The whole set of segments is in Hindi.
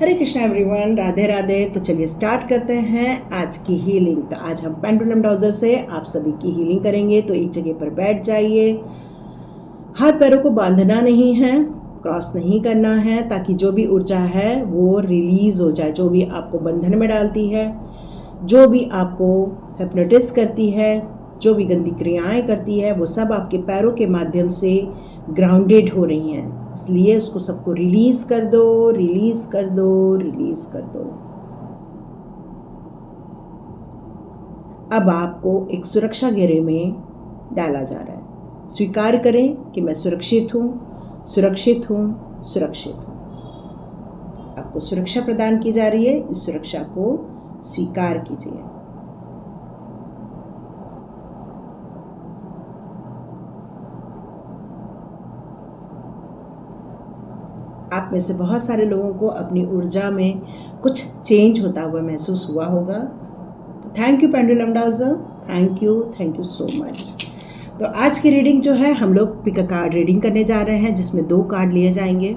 हरे कृष्णा एवरीवन, राधे राधे। तो चलिए स्टार्ट करते हैं आज की हीलिंग। तो आज हम पेंडुलम डाउजर से आप सभी की हीलिंग करेंगे। तो एक जगह पर बैठ जाइए, हाथ पैरों को बांधना नहीं है, क्रॉस नहीं करना है, ताकि जो भी ऊर्जा है वो रिलीज हो जाए। जो भी आपको बंधन में डालती है, जो भी आपको हिप्नोटिस करती है, जो भी गंदी क्रियाएं करती है, वो सब आपके पैरों के माध्यम से ग्राउंडेड हो रही हैं। इसलिए उसको सबको रिलीज कर दो, रिलीज कर दो, रिलीज कर दो। अब आपको एक सुरक्षा घेरे में डाला जा रहा है। स्वीकार करें कि मैं सुरक्षित हूँ, सुरक्षित हूँ, सुरक्षित हूँ। आपको सुरक्षा प्रदान की जा रही है। इस सुरक्षा को स्वीकार कीजिए। आप में से बहुत सारे लोगों को अपनी ऊर्जा में कुछ चेंज होता हुआ महसूस हुआ होगा। Thank you pendulum dowser, thank you so much. तो आज की रीडिंग जो है, हम लोग पिक अ कार्ड रीडिंग करने जा रहे हैं, जिसमें 2 कार्ड लिए जाएंगे।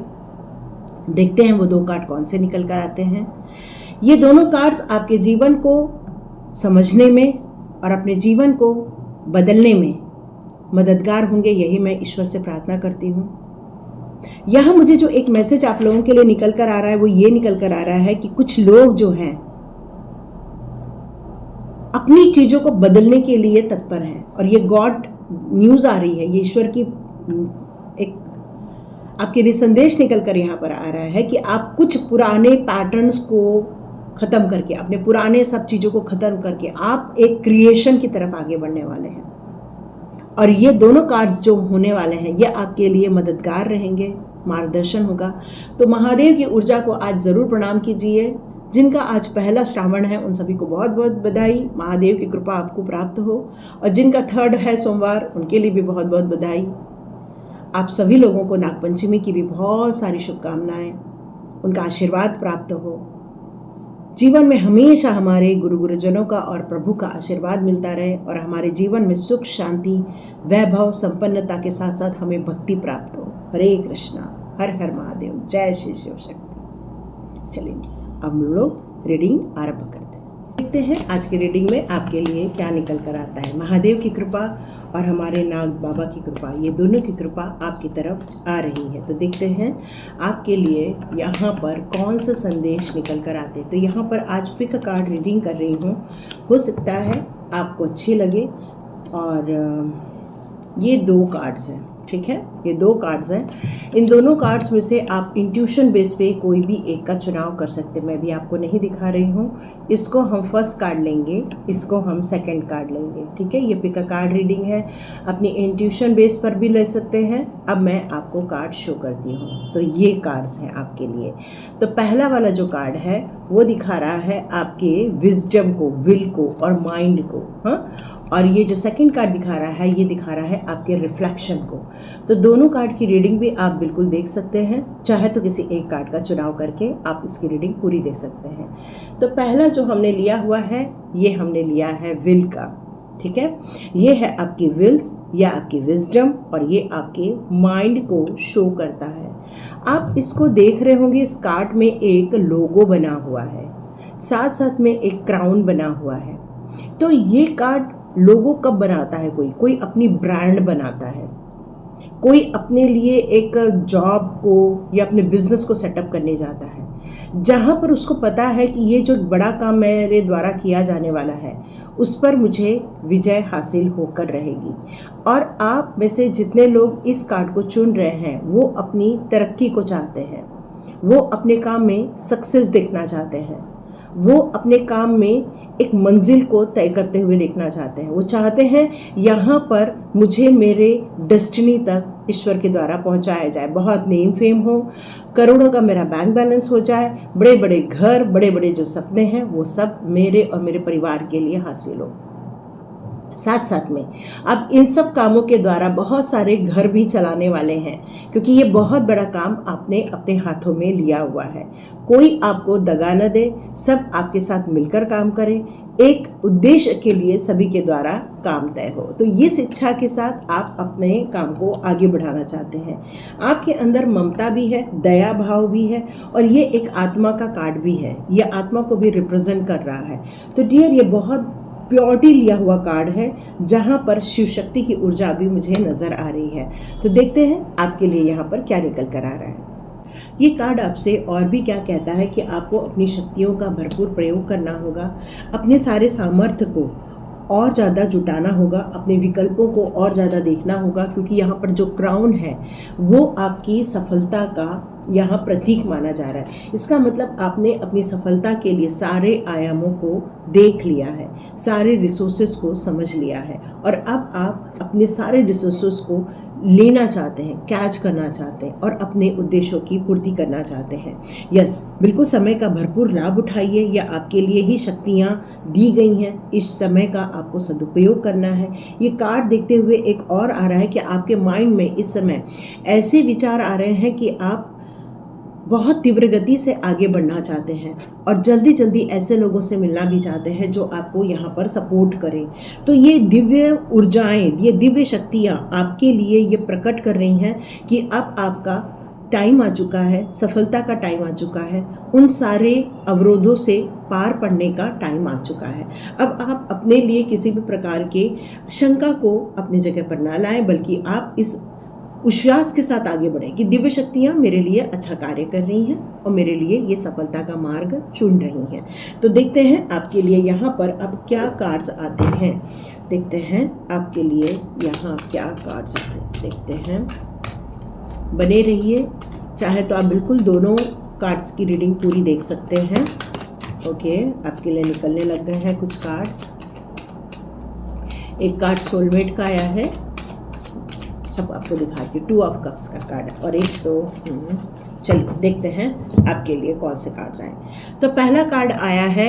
देखते हैं वो 2 कार्ड कौन से निकल कर आते हैं। ये दोनों कार्ड्स आपके जीवन को समझने में और अपने जीवन को बदलने में मददगार होंगे, यही मैं ईश्वर से प्रार्थना करती हूँ। यहाँ मुझे जो एक मैसेज आप लोगों के लिए निकल कर आ रहा है, वो ये निकल कर आ रहा है कि कुछ लोग जो हैं अपनी चीजों को बदलने के लिए तत्पर हैं। और ये गॉड न्यूज आ रही है, ये ईश्वर की एक आपके लिए संदेश निकल कर यहाँ पर आ रहा है कि आप कुछ पुराने पैटर्न्स को खत्म करके, अपने पुराने सब चीजों को खत्म करके आप एक क्रिएशन की तरफ आगे बढ़ने वाले हैं। और ये दोनों कार्ड्स जो होने वाले हैं, ये आपके लिए मददगार रहेंगे, मार्गदर्शन होगा। तो महादेव की ऊर्जा को आज जरूर प्रणाम कीजिए। जिनका आज पहला श्रावण है, उन सभी को बहुत बहुत बधाई, महादेव की कृपा आपको प्राप्त हो। और जिनका 3rd है सोमवार, उनके लिए भी बहुत बहुत बधाई। आप सभी लोगों को नागपंचमी की भी बहुत सारी शुभकामनाएं, उनका आशीर्वाद प्राप्त हो। जीवन में हमेशा हमारे गुरुजनों का और प्रभु का आशीर्वाद मिलता रहे, और हमारे जीवन में सुख, शांति, वैभव, संपन्नता के साथ साथ हमें भक्ति प्राप्त हो। हरे कृष्णा, हर हर महादेव, जय श्री शिव शक्ति। चलिए अब हम लोग रीडिंग आरंभ करते हैं। देखते हैं आज की रीडिंग में आपके लिए क्या निकल कर आता है। महादेव की कृपा और हमारे नाग बाबा की कृपा, ये दोनों की कृपा आपकी तरफ आ रही है। तो देखते हैं आपके लिए यहाँ पर कौन सा संदेश निकल कर आते हैं। तो यहाँ पर आज पिक अ कार्ड रीडिंग कर रही हूँ, हो सकता है आपको अच्छी लगे। और ये 2 कार्ड्स हैं, ठीक है, ये 2 कार्ड्स हैं। इन दोनों कार्ड्स में से आप इंट्यूशन बेस पे कोई भी एक का चुनाव कर सकते हैं। मैं भी आपको नहीं दिखा रही हूँ। इसको हम फर्स्ट कार्ड लेंगे, इसको हम सेकंड कार्ड लेंगे, ठीक है। ये पिक अ कार्ड रीडिंग है, अपनी इंट्यूशन बेस पर भी ले सकते हैं। अब मैं आपको कार्ड शो करती हूँ। तो ये कार्ड्स हैं आपके लिए। तो पहला वाला जो कार्ड है वो दिखा रहा है आपके विजडम को, विल को और माइंड को, हाँ। और ये जो सेकंड कार्ड दिखा रहा है, ये दिखा रहा है आपके रिफ्लेक्शन को। तो दोनों कार्ड की रीडिंग भी आप बिल्कुल देख सकते हैं। चाहे तो किसी एक कार्ड का चुनाव करके आप इसकी रीडिंग पूरी देख सकते हैं। तो पहला जो हमने लिया हुआ है, ये हमने लिया है विल का, ठीक है। ये है आपकी विल्स या आपकी विजडम, और ये आपके माइंड को शो करता है। आप इसको देख रहे होंगे, इस कार्ड में एक लोगो बना हुआ है, साथ साथ में एक क्राउन बना हुआ है। तो ये कार्ड लोगो कब बनाता है? कोई अपनी ब्रांड बनाता है, कोई अपने लिए एक जॉब को या अपने बिजनेस को सेटअप करने जाता है, जहाँ पर उसको पता है कि ये जो बड़ा काम मेरे द्वारा किया जाने वाला है, उस पर मुझे विजय हासिल होकर रहेगी। और आप में से जितने लोग इस कार्ड को चुन रहे हैं, वो अपनी तरक्की को चाहते हैं, वो अपने काम में सक्सेस देखना चाहते हैं, वो अपने काम में एक मंजिल को तय करते हुए देखना चाहते हैं। वो चाहते हैं यहाँ पर मुझे मेरे डेस्टिनी तक ईश्वर के द्वारा पहुँचाया जाए, बहुत नेम फेम हो, करोड़ों का मेरा बैंक बैलेंस हो जाए, बड़े बड़े घर, बड़े बड़े जो सपने हैं वो सब मेरे और मेरे परिवार के लिए हासिल हो। साथ साथ में आप इन सब कामों के द्वारा बहुत सारे घर भी चलाने वाले हैं, क्योंकि ये बहुत बड़ा काम आपने अपने हाथों में लिया हुआ है। कोई आपको दगा न दे, सब आपके साथ मिलकर काम करें, एक उद्देश्य के लिए सभी के द्वारा काम तय हो। तो ये शिक्षा के साथ आप अपने काम को आगे बढ़ाना चाहते हैं। आपके अंदर ममता भी है, दया भाव भी है, और ये एक आत्मा का कार्ड भी है, ये आत्मा को भी रिप्रेजेंट कर रहा है। तो डियर, ये बहुत प्योरिटी लिया हुआ कार्ड है, जहाँ पर शिव शक्ति की ऊर्जा भी मुझे नज़र आ रही है। तो देखते हैं आपके लिए यहाँ पर क्या निकल कर आ रहा है। ये कार्ड आपसे और भी क्या कहता है कि आपको अपनी शक्तियों का भरपूर प्रयोग करना होगा, अपने सारे सामर्थ्य को और ज़्यादा जुटाना होगा, अपने विकल्पों को और ज़्यादा देखना होगा, क्योंकि यहाँ पर जो क्राउन है वो आपकी सफलता का यहाँ प्रतीक माना जा रहा है। इसका मतलब आपने अपनी सफलता के लिए सारे आयामों को देख लिया है, सारे रिसोर्सेस को समझ लिया है, और अब आप अपने सारे रिसोर्सेस को लेना चाहते हैं, कैच करना चाहते हैं और अपने उद्देश्यों की पूर्ति करना चाहते हैं। यस, बिल्कुल समय का भरपूर लाभ उठाइए, या आपके लिए ही शक्तियाँ दी गई हैं, इस समय का आपको सदुपयोग करना है। ये कार्ड देखते हुए एक और आ रहा है कि आपके माइंड में इस समय ऐसे विचार आ रहे हैं कि आप बहुत तीव्र गति से आगे बढ़ना चाहते हैं और जल्दी जल्दी ऐसे लोगों से मिलना भी चाहते हैं जो आपको यहाँ पर सपोर्ट करें। तो ये दिव्य ऊर्जाएं, ये दिव्य शक्तियाँ आपके लिए ये प्रकट कर रही हैं कि अब आपका टाइम आ चुका है, सफलता का टाइम आ चुका है, उन सारे अवरोधों से पार पड़ने का टाइम आ चुका है। अब आप अपने लिए किसी भी प्रकार के शंका को अपनी जगह पर ना लाएं, बल्कि आप इस विश्वास के साथ आगे बढ़े कि दिव्य शक्तियाँ मेरे लिए अच्छा कार्य कर रही हैं और मेरे लिए ये सफलता का मार्ग चुन रही हैं। तो देखते हैं आपके लिए यहाँ पर अब क्या कार्ड्स आते हैं। देखते हैं आपके लिए यहाँ क्या कार्ड्स आते हैं, देखते हैं। बने रहिए, चाहे तो आप बिल्कुल दोनों कार्ड्स की रीडिंग पूरी देख सकते हैं। ओके, आपके लिए निकलने लग गए हैं कुछ कार्ड्स। एक कार्ड सोलमेट का आया है, सब आपको दिखाती हूँ, 2 ऑफ कप्स का कार्ड, और एक तो चलिए देखते हैं आपके लिए कौन से कार्ड्स आए। तो पहला कार्ड आया है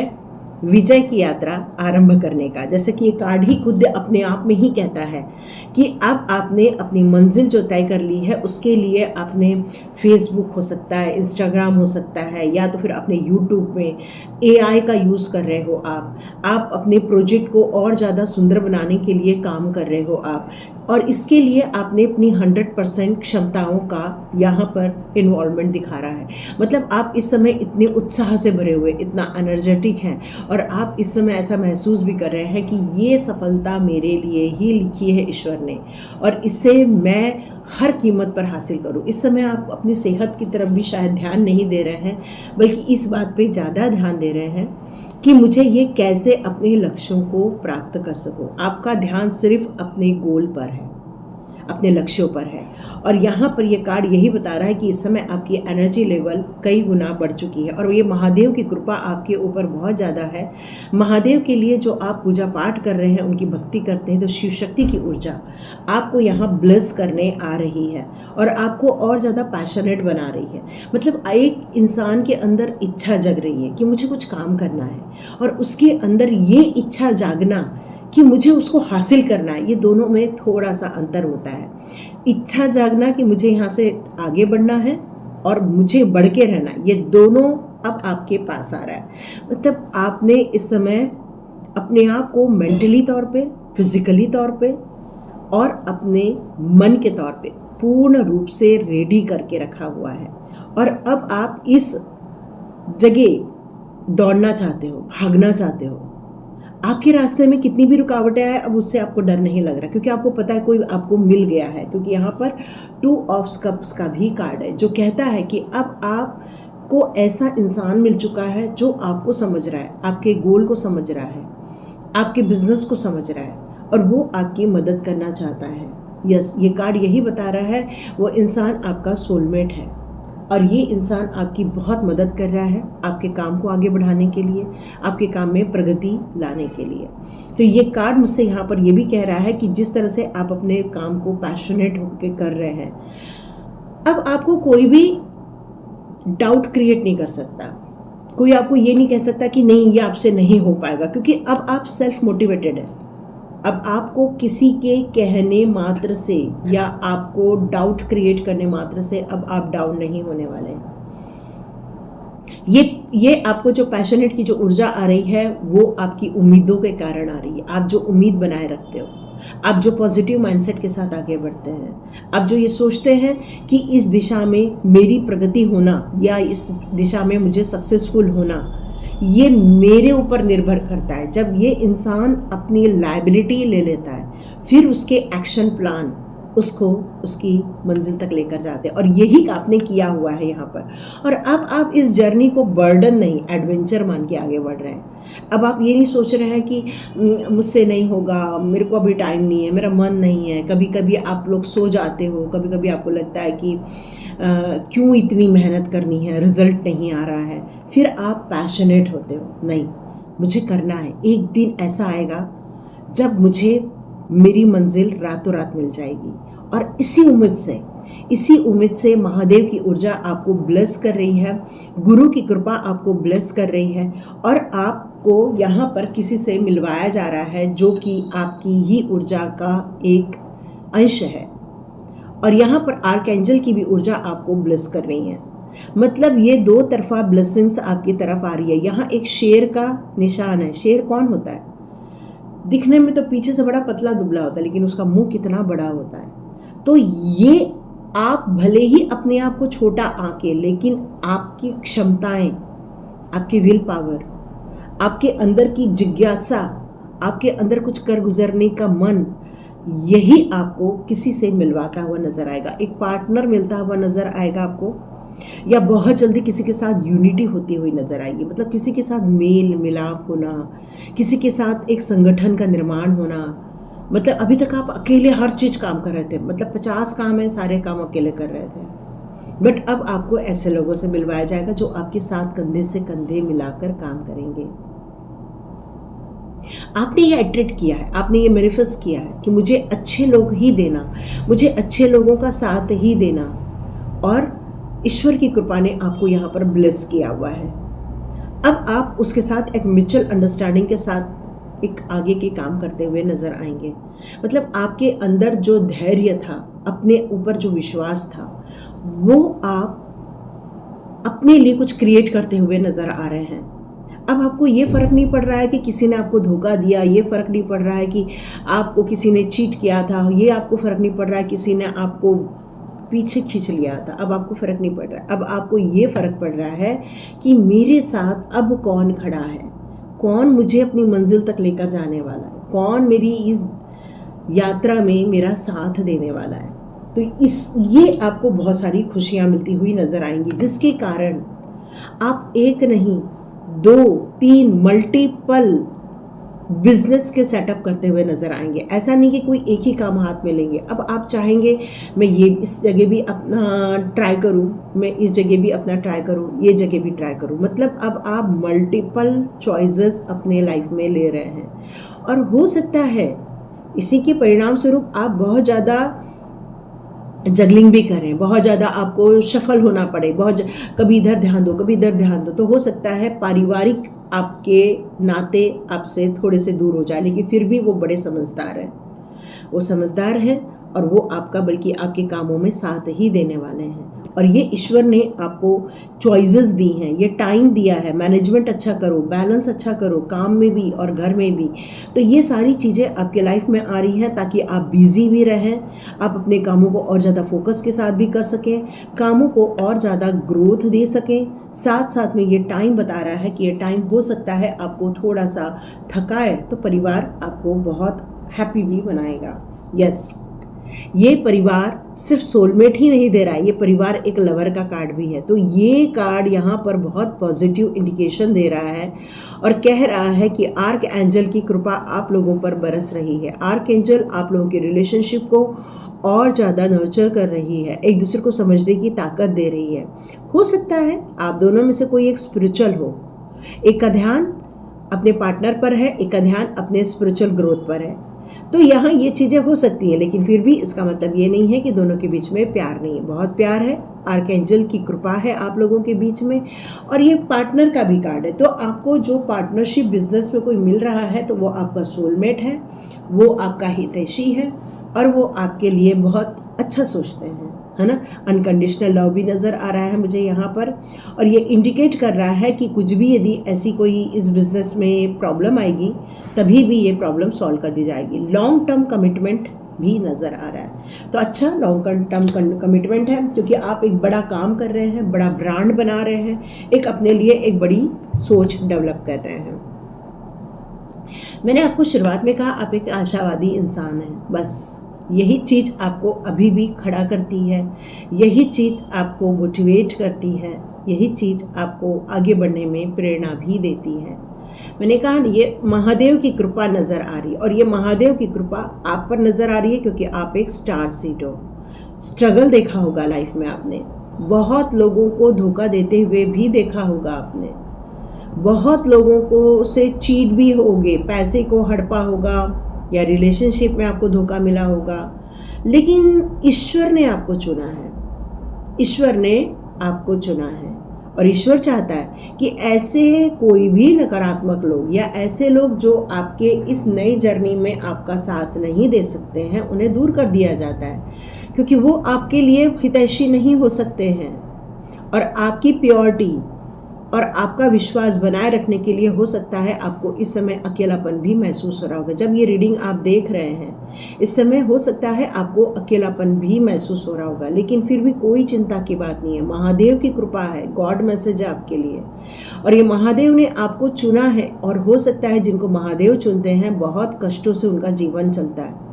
विजय की यात्रा आरंभ करने का। जैसे कि ये कार्ड ही खुद अपने आप में ही कहता है कि अब आपने अपनी मंजिल जो तय कर ली है, उसके लिए आपने फेसबुक हो सकता है, इंस्टाग्राम हो सकता है, या तो फिर अपने यूट्यूब में AI का यूज़ कर रहे हो आप अपने प्रोजेक्ट को और ज़्यादा सुंदर बनाने के लिए काम कर रहे हो आप, और इसके लिए आपने अपनी 100% क्षमताओं का यहाँ पर इन्वॉल्वमेंट दिखा रहा है। मतलब आप इस समय इतने उत्साह से भरे हुए, इतना एनर्जेटिक हैं, और आप इस समय ऐसा महसूस भी कर रहे हैं कि ये सफलता मेरे लिए ही लिखी है ईश्वर ने, और इसे मैं हर कीमत पर हासिल करूं। इस समय आप अपनी सेहत की तरफ भी शायद ध्यान नहीं दे रहे हैं, बल्कि इस बात पे ज़्यादा ध्यान दे रहे हैं कि मुझे ये कैसे अपने लक्ष्यों को प्राप्त कर सकूं। आपका ध्यान सिर्फ अपने गोल पर है, अपने लक्ष्यों पर है। और यहाँ पर ये कार्ड यही बता रहा है कि इस समय आपकी एनर्जी लेवल कई गुना बढ़ चुकी है, और ये महादेव की कृपा आपके ऊपर बहुत ज़्यादा है। महादेव के लिए जो आप पूजा पाठ कर रहे हैं, उनकी भक्ति करते हैं, तो शिव शक्ति की ऊर्जा आपको यहाँ ब्लेस करने आ रही है और आपको और ज़्यादा पैशनेट बना रही है। मतलब एक इंसान के अंदर इच्छा जग रही है कि मुझे कुछ काम करना है, और उसके अंदर ये इच्छा जागना कि मुझे उसको हासिल करना है। ये दोनों में थोड़ा सा अंतर होता है। इच्छा जागना कि मुझे यहाँ से आगे बढ़ना है और मुझे बढ़ के रहना, ये दोनों अब आपके पास आ रहा है। मतलब आपने इस समय अपने आप को मेंटली तौर पे, फिजिकली तौर पे और अपने मन के तौर पे पूर्ण रूप से रेडी करके रखा हुआ है, और अब आप इस जगह दौड़ना चाहते हो, भागना चाहते हो। आपके रास्ते में कितनी भी रुकावटें आए, अब उससे आपको डर नहीं लग रहा, क्योंकि आपको पता है कोई आपको मिल गया है। क्योंकि यहाँ पर 2 ऑफ कप्स का भी कार्ड है, जो कहता है कि अब आपको ऐसा इंसान मिल चुका है जो आपको समझ रहा है, आपके गोल को समझ रहा है, आपके बिजनेस को समझ रहा है, और वो आपकी मदद करना चाहता है। यस, ये कार्ड यही बता रहा है, वो इंसान आपका सोलमेट है, और ये इंसान आपकी बहुत मदद कर रहा है आपके काम को आगे बढ़ाने के लिए, आपके काम में प्रगति लाने के लिए। तो ये कार्ड मुझसे यहाँ पर ये भी कह रहा है कि जिस तरह से आप अपने काम को पैशनेट होकर कर रहे हैं, अब आपको कोई भी डाउट क्रिएट नहीं कर सकता। कोई आपको ये नहीं कह सकता कि नहीं, ये आपसे नहीं हो पाएगा, क्योंकि अब आप सेल्फ मोटिवेटेड हैं। अब आपको किसी के कहने मात्र से या आपको डाउट क्रिएट करने मात्र से अब आप डाउन नहीं होने वाले हैं। ये आपको जो पैशनेट की जो ऊर्जा आ रही है वो आपकी उम्मीदों के कारण आ रही है। आप जो उम्मीद बनाए रखते हो, आप जो पॉजिटिव माइंडसेट के साथ आगे बढ़ते हैं, आप जो ये सोचते हैं कि इस दिशा में मेरी प्रगति होना या इस दिशा में मुझे सक्सेसफुल होना, ये मेरे ऊपर निर्भर करता है। जब ये इंसान अपनी लायबिलिटी ले लेता है, फिर उसके एक्शन प्लान उसको उसकी मंजिल तक लेकर जाते हैं, और यही आपने किया हुआ है यहाँ पर। और अब आप इस जर्नी को बर्डन नहीं, एडवेंचर मान के आगे बढ़ रहे हैं। अब आप ये नहीं सोच रहे हैं कि मुझसे नहीं होगा, मेरे को अभी टाइम नहीं है, मेरा मन नहीं है। कभी कभी आप लोग सो जाते हो, कभी कभी आपको लगता है कि क्यों इतनी मेहनत करनी है, रिजल्ट नहीं आ रहा है। फिर आप पैशनेट होते हो, नहीं मुझे करना है, एक दिन ऐसा आएगा जब मुझे मेरी मंजिल रातों रात मिल जाएगी। और इसी उम्मीद से महादेव की ऊर्जा आपको ब्लेस कर रही है, गुरु की कृपा आपको ब्लेस कर रही है, और आपको यहाँ पर किसी से मिलवाया जा रहा है जो कि आपकी ही ऊर्जा का एक अंश है। और यहाँ पर आर्कएंजल की भी ऊर्जा आपको ब्लेस कर रही है। मतलब ये दो तरफा ब्लेसिंग्स आपकी तरफ आ रही है। यहाँ एक शेर का निशान है। शेर कौन होता है? दिखने में तो पीछे से बड़ा पतला दुबला होता है, लेकिन उसका मुंह कितना बड़ा होता है। तो ये आप भले ही अपने आप को छोटा आंके, लेकिन आपकी क्षमताएं, आपकी विल पावर, आपके अंदर की जिज्ञासा, आपके अंदर कुछ कर गुजरने का मन, यही आपको किसी से मिलवाता हुआ नजर आएगा। एक पार्टनर मिलता हुआ नजर आएगा आपको, या बहुत जल्दी किसी के साथ यूनिटी होती हुई नजर आएगी। मतलब किसी के साथ मेल मिलाप होना, किसी के साथ एक संगठन का निर्माण होना। मतलब अभी तक आप अकेले हर चीज काम कर रहे थे, मतलब 50 काम है, सारे काम अकेले कर रहे थे, बट अब आपको ऐसे लोगों से मिलवाया जाएगा जो आपके साथ कंधे से कंधे मिलाकर काम करेंगे। आपने ये अट्रैक्ट किया है, आपने ये मैनिफेस्ट किया है कि मुझे अच्छे लोग ही देना, मुझे अच्छे लोगों का साथ ही देना, और ईश्वर की कृपा ने आपको यहाँ पर ब्लेस किया हुआ है। अब आप उसके साथ एक म्यूचुअल अंडरस्टैंडिंग के साथ एक आगे के काम करते हुए नजर आएंगे। मतलब आपके अंदर जो धैर्य था, अपने ऊपर जो विश्वास था, वो आप अपने लिए कुछ क्रिएट करते हुए नजर आ रहे हैं। अब आपको ये फर्क नहीं पड़ रहा है कि किसी ने आपको धोखा दिया, ये फर्क नहीं पड़ रहा है कि आपको किसी ने चीट किया था, ये आपको फर्क नहीं पड़ रहा है किसी ने आपको पीछे खींच लिया था। अब आपको फर्क नहीं पड़ रहा है। अब आपको ये फर्क पड़ रहा है कि मेरे साथ अब कौन खड़ा है, कौन मुझे अपनी मंजिल तक लेकर जाने वाला है, कौन मेरी इस यात्रा में मेरा साथ देने वाला है। तो ये आपको बहुत सारी खुशियां मिलती हुई नजर आएंगी, जिसके कारण आप एक नहीं 2-3 मल्टीपल बिजनेस के सेटअप करते हुए नजर आएंगे। ऐसा नहीं कि कोई एक ही काम हाथ में लेंगे। अब आप चाहेंगे मैं ये इस जगह भी अपना ट्राई करूं, मैं इस जगह भी अपना ट्राई करूं, ये जगह भी ट्राई करूं। मतलब अब आप मल्टीपल चॉइसेस अपने लाइफ में ले रहे हैं, और हो सकता है इसी के परिणाम स्वरूप आप बहुत ज़्यादा जगलिंग भी करें, बहुत ज़्यादा आपको सफल होना पड़े, कभी इधर ध्यान दो, कभी इधर ध्यान दो। तो हो सकता है पारिवारिक आपके नाते आपसे थोड़े से दूर हो जाए, लेकिन फिर भी वो बड़े समझदार हैं, वो समझदार हैं, और वो आपका बल्कि आपके कामों में साथ ही देने वाले हैं। और ये ईश्वर ने आपको चॉइसेस दी हैं, ये टाइम दिया है, मैनेजमेंट अच्छा करो, बैलेंस अच्छा करो, काम में भी और घर में भी। तो ये सारी चीज़ें आपके लाइफ में आ रही हैं ताकि आप बिजी भी रहें, आप अपने कामों को और ज़्यादा फोकस के साथ भी कर सकें, कामों को और ज़्यादा ग्रोथ दे सकें। साथ साथ में ये टाइम बता रहा है कि ये टाइम हो सकता है आपको थोड़ा सा थकाए, तो परिवार आपको बहुत हैप्पी भी बनाएगा। यस, ये परिवार सिर्फ सोलमेट ही नहीं दे रहा है, ये परिवार एक लवर का कार्ड भी है। तो ये कार्ड यहाँ पर बहुत पॉजिटिव इंडिकेशन दे रहा है और कह रहा है कि आर्क एंजल की कृपा आप लोगों पर बरस रही है। आर्क एंजल आप लोगों के रिलेशनशिप को और ज़्यादा नर्चर कर रही है, एक दूसरे को समझने की ताकत दे रही है। हो सकता है आप दोनों में से कोई एक स्पिरिचुअल हो, एक का ध्यान अपने पार्टनर पर है, एक का ध्यान अपने स्पिरिचुअल ग्रोथ पर है। तो यहाँ ये चीज़ें हो सकती हैं, लेकिन फिर भी इसका मतलब ये नहीं है कि दोनों के बीच में प्यार नहीं है। बहुत प्यार है आर्कएंजल की कृपा है आप लोगों के बीच में, और ये पार्टनर का भी कार्ड है। तो आपको जो पार्टनरशिप बिजनेस में कोई मिल रहा है तो वो आपका सोलमेट है, वो आपका हितैषी है, और वो आपके लिए बहुत अच्छा सोचते हैं, है ना। अनकंडीशनल लव भी नज़र आ रहा है मुझे यहाँ पर, और ये इंडिकेट कर रहा है कि कुछ भी यदि ऐसी कोई इस बिज़नेस में प्रॉब्लम आएगी तभी भी ये प्रॉब्लम सॉल्व कर दी जाएगी। लॉन्ग टर्म कमिटमेंट भी नज़र आ रहा है, तो अच्छा लॉन्ग टर्म कमिटमेंट है, क्योंकि आप एक बड़ा काम कर रहे हैं, बड़ा ब्रांड बना रहे हैं, एक अपने लिए एक बड़ी सोच डेवलप कर रहे हैं। मैंने आपको शुरुआत में कहा आप एक आशावादी इंसान हैं, बस यही चीज़ आपको अभी भी खड़ा करती है, यही चीज़ आपको मोटिवेट करती है, यही चीज़ आपको आगे बढ़ने में प्रेरणा भी देती है। मैंने कहा ये महादेव की कृपा नज़र आ रही है, और ये महादेव की कृपा आप पर नज़र आ रही है क्योंकि आप एक स्टार सीड हो। स्ट्रगल देखा होगा लाइफ में आपने, बहुत लोगों को धोखा देते हुए भी देखा होगा आपने, बहुत लोगों को से चीट भी होगे, पैसे को हड़पा होगा, या रिलेशनशिप में आपको धोखा मिला होगा, लेकिन ईश्वर ने आपको चुना है, ईश्वर ने आपको चुना है, और ईश्वर चाहता है कि ऐसे कोई भी नकारात्मक लोग या ऐसे लोग जो आपके इस नई जर्नी में आपका साथ नहीं दे सकते हैं उन्हें दूर कर दिया जाता है, क्योंकि वो आपके लिए हितैषी नहीं हो सकते हैं। और आपकी प्योरिटी और आपका विश्वास बनाए रखने के लिए हो सकता है आपको इस समय अकेलापन भी महसूस हो रहा होगा। जब ये रीडिंग आप देख रहे हैं इस समय हो सकता है आपको अकेलापन भी महसूस हो रहा होगा, लेकिन फिर भी कोई चिंता की बात नहीं है। महादेव की कृपा है, गॉड मैसेज है आपके लिए, और ये महादेव ने आपको चुना है। और हो सकता है जिनको महादेव चुनते हैं बहुत कष्टों से उनका जीवन चलता है,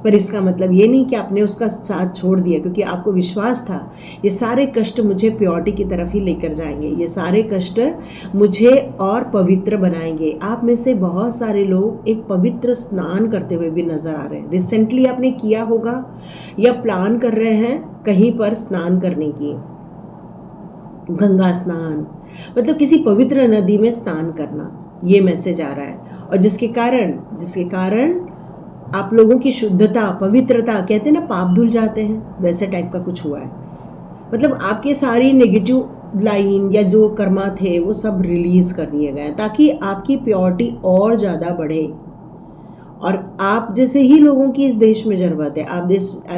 पर इसका मतलब ये नहीं कि आपने उसका साथ छोड़ दिया, क्योंकि आपको विश्वास था ये सारे कष्ट मुझे प्योरिटी की तरफ ही लेकर जाएंगे, ये सारे कष्ट मुझे और पवित्र बनाएंगे। आप में से बहुत सारे लोग एक पवित्र स्नान करते हुए भी नज़र आ रहे हैं। रिसेंटली आपने किया होगा या प्लान कर रहे हैं कहीं पर स्नान करने की, गंगा स्नान मतलब किसी पवित्र नदी में स्नान करना, ये मैसेज आ रहा है। और जिसके कारण आप लोगों की शुद्धता, पवित्रता, कहते हैं ना पाप धुल जाते हैं, वैसे टाइप का कुछ हुआ है। मतलब आपके सारी नेगेटिव लाइन या जो कर्मा थे वो सब रिलीज़ कर दिए गए ताकि आपकी प्योरिटी और ज़्यादा बढ़े। और आप जैसे ही लोगों की इस देश में ज़रूरत है, आप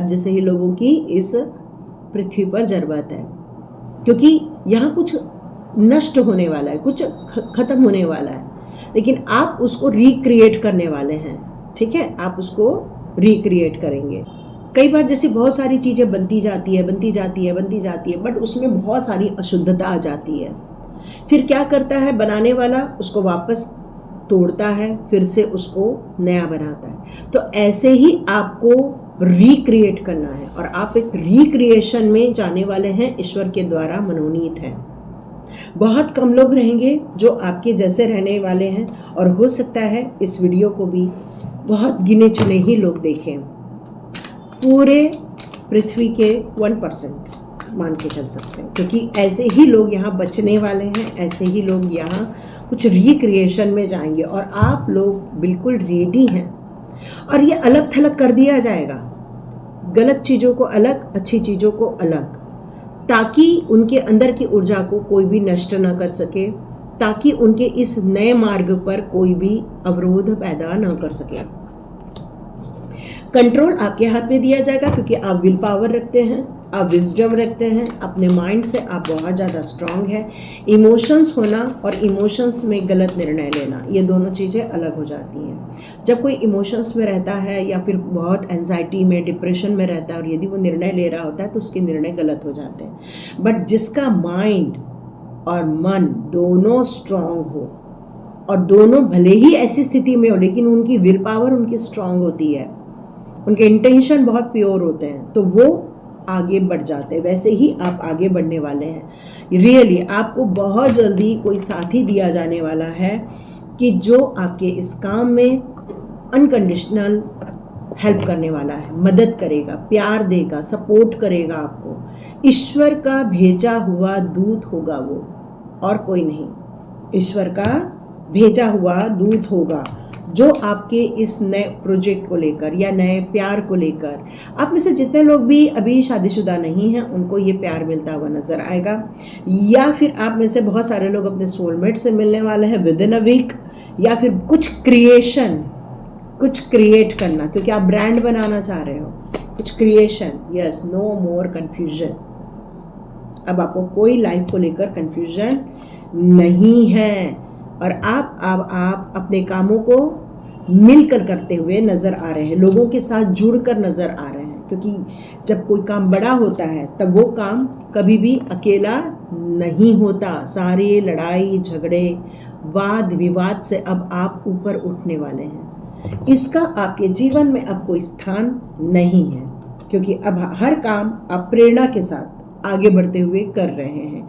जैसे ही लोगों की इस पृथ्वी पर ज़रूरत है, क्योंकि यहाँ कुछ नष्ट होने वाला है, कुछ ख़त्म होने वाला है, लेकिन आप उसको रिक्रिएट करने वाले हैं। ठीक है, आप उसको रिक्रिएट करेंगे। कई बार जैसे बहुत सारी चीज़ें बनती जाती है, बट उसमें बहुत सारी अशुद्धता आ जाती है। फिर क्या करता है बनाने वाला, उसको वापस तोड़ता है, फिर से उसको नया बनाता है। तो ऐसे ही आपको रिक्रिएट करना है, और आप एक रिक्रिएशन में जाने वाले हैं, ईश्वर के द्वारा मनोनीत हैं। बहुत कम लोग रहेंगे जो आपके जैसे रहने वाले हैं, और हो सकता है इस वीडियो को भी बहुत गिने चुने ही लोग देखें। पूरे पृथ्वी के 1% मान के चल सकते हैं, क्योंकि ऐसे ही लोग यहाँ बचने वाले हैं, ऐसे ही लोग यहाँ कुछ रिक्रिएशन में जाएंगे, और आप लोग बिल्कुल रेडी हैं। और ये अलग थलग कर दिया जाएगा, गलत चीज़ों को अलग, अच्छी चीज़ों को अलग, ताकि उनके अंदर की ऊर्जा को कोई भी नष्ट ना कर सके, ताकि उनके इस नए मार्ग पर कोई भी अवरोध पैदा न कर सके। कंट्रोल आपके हाथ में दिया जाएगा, क्योंकि आप विल पावर रखते हैं, आप विजडम रखते हैं, अपने माइंड से आप बहुत ज़्यादा स्ट्रांग है। इमोशंस होना और इमोशंस में गलत निर्णय लेना, ये दोनों चीज़ें अलग हो जाती हैं। जब कोई इमोशंस में रहता है या फिर बहुत एंजाइटी में, डिप्रेशन में रहता है, और यदि वो निर्णय ले रहा होता है तो उसके निर्णय गलत हो जाते हैं। बट जिसका माइंड और मन दोनों स्ट्रांग हो, और दोनों भले ही ऐसी स्थिति में हो लेकिन उनकी विल पावर उनकी स्ट्रांग होती है, उनके इंटेंशन बहुत प्योर होते हैं, तो वो आगे बढ़ जाते हैं। वैसे ही आप आगे बढ़ने वाले हैं। रियली आपको बहुत जल्दी कोई साथी दिया जाने वाला है कि जो आपके इस काम में अनकंडीशनल हेल्प करने वाला है, मदद करेगा, प्यार देगा, सपोर्ट करेगा आपको। ईश्वर का भेजा हुआ दूत होगा वो, और कोई नहीं। ईश्वर का भेजा हुआ दूत होगा जो आपके इस नए प्रोजेक्ट को लेकर या नए प्यार को लेकर, आप में से जितने लोग भी अभी शादीशुदा नहीं हैं उनको ये प्यार मिलता हुआ नज़र आएगा, या फिर आप में से बहुत सारे लोग अपने सोलमेट से मिलने वाले हैं विद इन अ वीक, या फिर कुछ क्रिएट करना, क्योंकि आप ब्रांड बनाना चाह रहे हो, कुछ creation. Yes, no more confusion. अब आपको कोई लाइफ को लेकर कन्फ्यूजन नहीं है, और आप अपने कामों को मिलकर करते हुए नज़र आ रहे हैं, लोगों के साथ जुड़कर नज़र आ रहे हैं, क्योंकि जब कोई काम बड़ा होता है तब वो काम कभी भी अकेला नहीं होता। सारे लड़ाई झगड़े वाद विवाद से अब आप ऊपर उठने वाले हैं। इसका आपके जीवन में अब कोई स्थान नहीं है, क्योंकि अब हर काम आप प्रेरणा के साथ आगे बढ़ते हुए कर रहे हैं।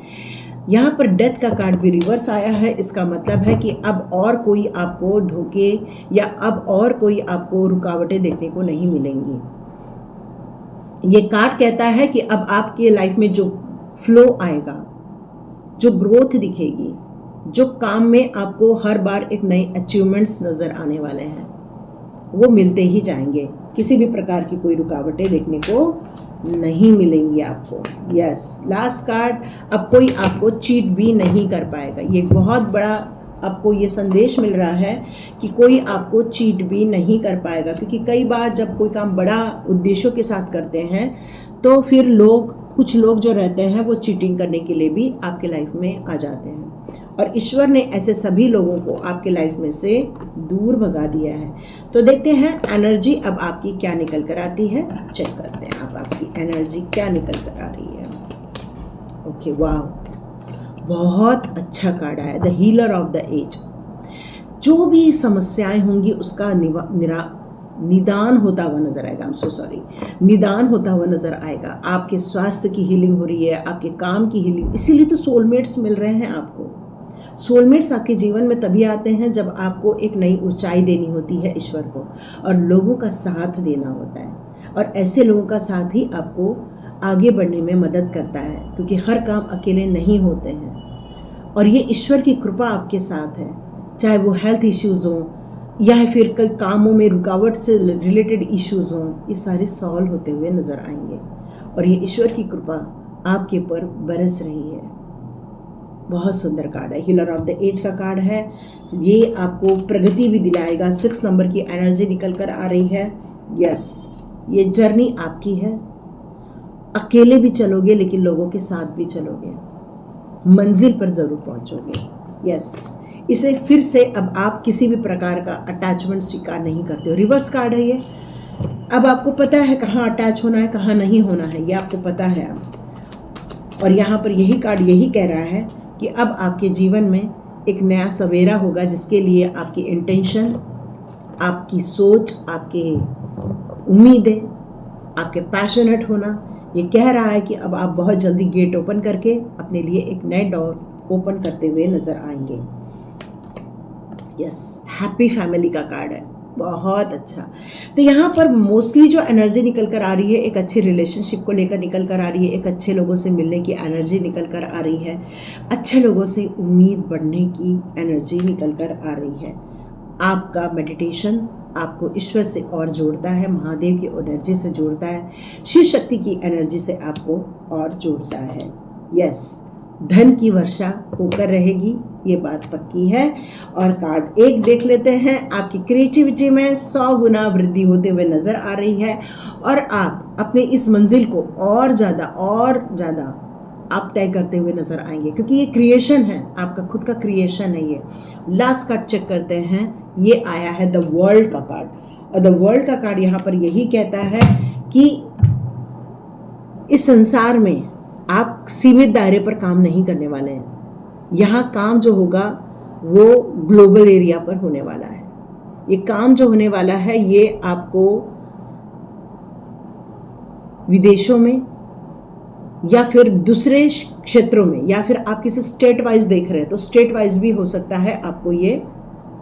यहाँ पर डेथ का कार्ड भी रिवर्स आया है। इसका मतलब है कि अब और कोई आपको धोखे या अब और कोई आपको रुकावटें देखने को नहीं मिलेंगी। ये कार्ड कहता है कि अब आपके लाइफ में जो फ्लो आएगा, जो ग्रोथ दिखेगी, जो काम में आपको हर बार एक नए अचीवमेंट्स नज़र आने वाले हैं, वो मिलते ही जाएंगे। किसी भी प्रकार की कोई रुकावटें देखने को नहीं मिलेंगी आपको। यस, लास्ट कार्ड, अब कोई आपको चीट भी नहीं कर पाएगा। ये बहुत बड़ा आपको ये संदेश मिल रहा है कि कोई आपको चीट भी नहीं कर पाएगा, क्योंकि कई बार जब कोई काम बड़ा उद्देश्यों के साथ करते हैं तो फिर कुछ लोग जो रहते हैं वो चीटिंग करने के लिए भी आपके लाइफ में आ जाते हैं, और ईश्वर ने ऐसे सभी लोगों को आपके लाइफ में से दूर भगा दिया है। तो देखते हैं एनर्जी अब आपकी क्या निकल कर आती है। चेक करते हैं अब आपकी एनर्जी क्या निकल कर आ रही है। ओके, वाह, बहुत अच्छा कार्ड आया, the healer of the age. जो भी समस्याएं होंगी उसका निदान होता हुआ नजर आएगा। निदान होता हुआ नजर आएगा। आपके स्वास्थ्य की हीलिंग हो रही है, आपके काम की हीलिंग। इसीलिए तो सोलमेट्स मिल रहे हैं आपको। सोलमेट्स आपके जीवन में तभी आते हैं जब आपको एक नई ऊंचाई देनी होती है ईश्वर को, और लोगों का साथ देना होता है, और ऐसे लोगों का साथ ही आपको आगे बढ़ने में मदद करता है, क्योंकि हर काम अकेले नहीं होते हैं। और ये ईश्वर की कृपा आपके साथ है, चाहे वो हेल्थ इश्यूज़ हों या फिर कई कामों में रुकावट से रिलेटेड इश्यूज़ हों, ये सारे सॉल्व होते हुए नज़र आएंगे, और ये ईश्वर की कृपा आपके ऊपर बरस रही है। बहुत सुंदर कार्ड है, हीलर ऑफ द एज का कार्ड है। ये आपको प्रगति भी दिलाएगा। 6 नंबर की एनर्जी निकल कर आ रही है। यस, ये जर्नी आपकी है। अकेले भी चलोगे लेकिन लोगों के साथ भी चलोगे, मंजिल पर ज़रूर पहुंचोगे। यस, इसे फिर से अब आप किसी भी प्रकार का अटैचमेंट स्वीकार नहीं करते हो। रिवर्स कार्ड है ये। अब आपको पता है कहाँ अटैच होना है, कहाँ नहीं होना है, ये आपको पता है अब। और यहाँ पर यही कार्ड यही कह रहा है कि अब आपके जीवन में एक नया सवेरा होगा, जिसके लिए आपकी इंटेंशन, आपकी सोच, आपके उम्मीदें, आपके पैशनेट होना ये कह रहा है कि अब आप बहुत जल्दी गेट ओपन करके अपने लिए एक नए डोर ओपन करते हुए नज़र आएंगे। यस, हैप्पी फैमिली का कार्ड है, बहुत अच्छा। तो यहाँ पर मोस्टली जो एनर्जी निकल कर आ रही है, एक अच्छे रिलेशनशिप को लेकर निकल कर आ रही है, एक अच्छे लोगों से मिलने की एनर्जी निकल कर आ रही है, अच्छे लोगों से उम्मीद बढ़ने की एनर्जी निकल कर आ रही है। आपका मेडिटेशन आपको ईश्वर से और जोड़ता है, महादेव की एनर्जी से जोड़ता है, शिव शक्ति की एनर्जी से आपको और जोड़ता है। यस, धन की वर्षा होकर रहेगी, ये बात पक्की है। और कार्ड 1 देख लेते हैं। आपकी क्रिएटिविटी में 100 गुना वृद्धि होते हुए नज़र आ रही है, और आप अपने इस मंजिल को और ज़्यादा आप तय करते हुए नज़र आएंगे, क्योंकि ये क्रिएशन है, आपका खुद का क्रिएशन है। ये लास्ट कार्ड चेक करते हैं। ये आया है द वर्ल्ड का कार्ड, और द वर्ल्ड का कार्ड यहाँ पर यही कहता है कि इस संसार में आप सीमित दायरे पर काम नहीं करने वाले हैं। यहाँ काम जो होगा वो ग्लोबल एरिया पर होने वाला है। ये काम जो होने वाला है ये आपको विदेशों में या फिर दूसरे क्षेत्रों में, या फिर आप किसी स्टेट वाइज देख रहे हैं तो स्टेट वाइज भी हो सकता है आपको ये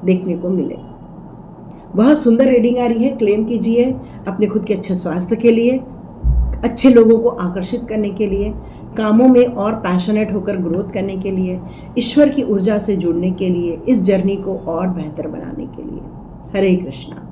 देखने को मिले। बहुत सुंदर रीडिंग आ रही है। क्लेम कीजिए अपने खुद के अच्छे स्वास्थ्य के लिए, अच्छे लोगों को आकर्षित करने के लिए, कामों में और पैशनेट होकर ग्रोथ करने के लिए, ईश्वर की ऊर्जा से जुड़ने के लिए, इस जर्नी को और बेहतर बनाने के लिए। हरे कृष्णा।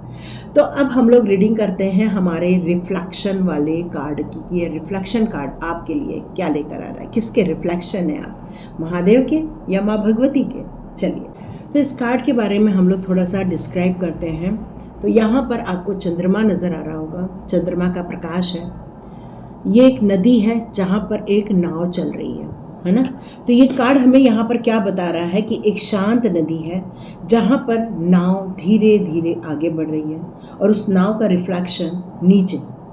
तो अब हम लोग रीडिंग करते हैं हमारे रिफ्लेक्शन वाले कार्ड की कि ये रिफ्लेक्शन कार्ड आपके लिए क्या लेकर आ रहा है, किसके रिफ्लेक्शन है आप, महादेव के या माँ भगवती के। चलिए, तो इस कार्ड के बारे में हम लोग थोड़ा सा डिस्क्राइब करते हैं। तो यहाँ पर आपको चंद्रमा नज़र आ रहा होगा, चंद्रमा का प्रकाश है। ये एक नदी है जहाँ पर एक नाव चल रही है ना। तो ये कार्ड हमें यहाँ पर क्या बता रहा है कि एक शांत नदी है जहाँ पर नाव धीरे धीरे आगे बढ़ रही है और उस नाव का रिफ्लेक्शन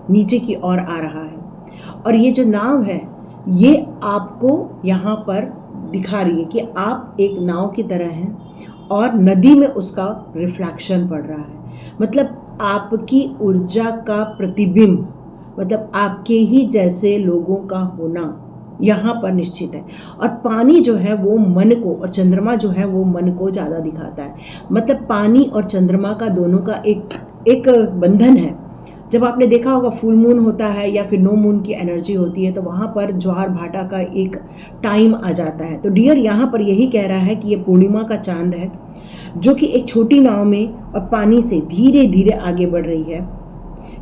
नीचे की ओर आ रहा है। और ये जो नाव है ये आपको यहाँ पर दिखा रही है कि आप एक नाव की तरह हैं और नदी में उसका रिफ्लेक्शन पड़ रहा है। मतलब आपकी ऊर्जा का प्रतिबिंब, मतलब आपके ही जैसे लोगों का होना यहाँ पर निश्चित है। और पानी जो है वो मन को, और चंद्रमा जो है वो मन को ज़्यादा दिखाता है। मतलब पानी और चंद्रमा का दोनों का एक बंधन है। जब आपने देखा होगा फुल मून होता है या फिर नो मून की एनर्जी होती है तो वहाँ पर ज्वार भाटा का एक टाइम आ जाता है। तो डियर यहाँ पर यही कह रहा है कि ये पूर्णिमा का चांद है जो कि एक छोटी नाव में और पानी से धीरे धीरे आगे बढ़ रही है।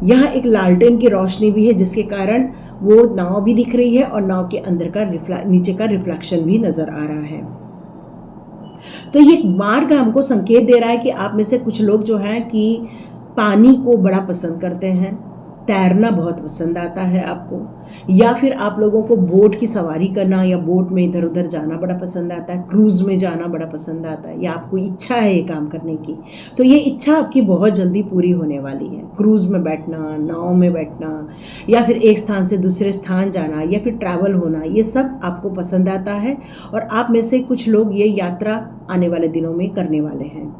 यहाँ एक लालटेन की रोशनी भी है जिसके कारण वो नाव भी दिख रही है और नाव के अंदर का नीचे का रिफ्लेक्शन भी नजर आ रहा है। तो ये मार्ग हमको संकेत दे रहा है कि आप में से कुछ लोग जो हैं कि पानी को बड़ा पसंद करते हैं, तैरना बहुत पसंद आता है आपको, या फिर आप लोगों को बोट की सवारी करना या बोट में इधर उधर जाना बड़ा पसंद आता है, क्रूज़ में जाना बड़ा पसंद आता है, या आपको इच्छा है ये काम करने की। तो ये इच्छा आपकी बहुत जल्दी पूरी होने वाली है। क्रूज़ में बैठना, नाव में बैठना, या फिर एक स्थान से दूसरे स्थान जाना, या फिर ट्रैवल होना, ये सब आपको पसंद आता है। और आप में से कुछ लोग ये यात्रा आने वाले दिनों में करने वाले हैं।